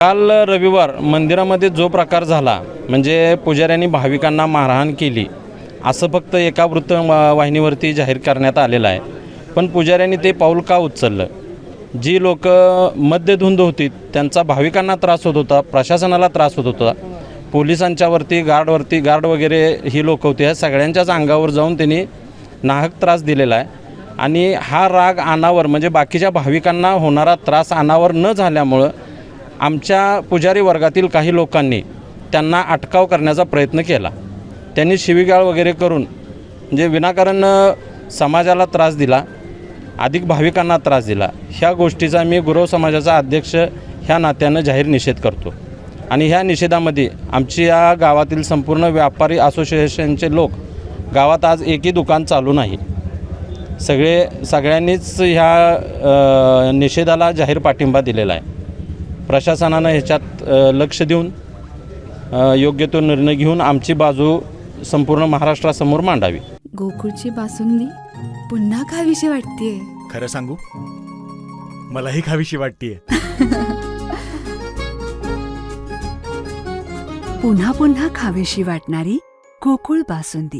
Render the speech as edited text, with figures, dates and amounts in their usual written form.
काल रविवार मंदिरामध्ये जो प्रकार झाला म्हणजे पुजाऱ्यांनी भाविकांना मारहाण केली असं फक्त एका वृत्तवाहिनीवरती जाहीर करण्यात आलेलं आहे. पण पुजाऱ्यांनी ते पाऊल का उचललं? जी लोक मद्यधुंद होती त्यांचा भाविकांना त्रास होत होता, प्रशासनाला त्रास होत होता, पोलिसांच्यावरती गार्ड वगैरे ही लोक होती, ह्या सगळ्यांच्याच अंगावर जाऊन त्यांनी नाहक त्रास दिलेला आहे. आणि हा राग अनावर म्हणजे बाकीच्या भाविकांना होणारा त्रास अनावर न झाल्यामुळं आमच्या पुजारी वर्गातील काही लोकांनी त्यांना अटकाव करण्याचा प्रयत्न केला. त्यांनी शिवीगाळ वगैरे करून म्हणजे विनाकारण समाजाला त्रास दिला, अधिक भाविकांना त्रास दिला. ह्या गोष्टीचा मी गुरव समाजाचा अध्यक्ष ह्या नात्यानं जाहीर निषेध करतो. आणि ह्या निषेधामध्ये आमची या गावातील संपूर्ण व्यापारी असोसिएशनचे लोक, गावात आज एकही दुकान चालू नाही, सगळ्यांनीच ह्या निषेधाला जाहीर पाठिंबा दिलेला आहे. प्रशासनानं ह्याच्यात लक्ष देऊन योग्य तो निर्णय घेऊन आमची बाजू संपूर्ण महाराष्ट्रासमोर मांडावी. गोकुळची बासुंदी पुन्हा खावीशी वाटतेय. खरं सांगू, मलाही खावीशी वाटतेय. पुन्हा पुन्हा खावीशी वाटणारी गोकुळ बासुंदी.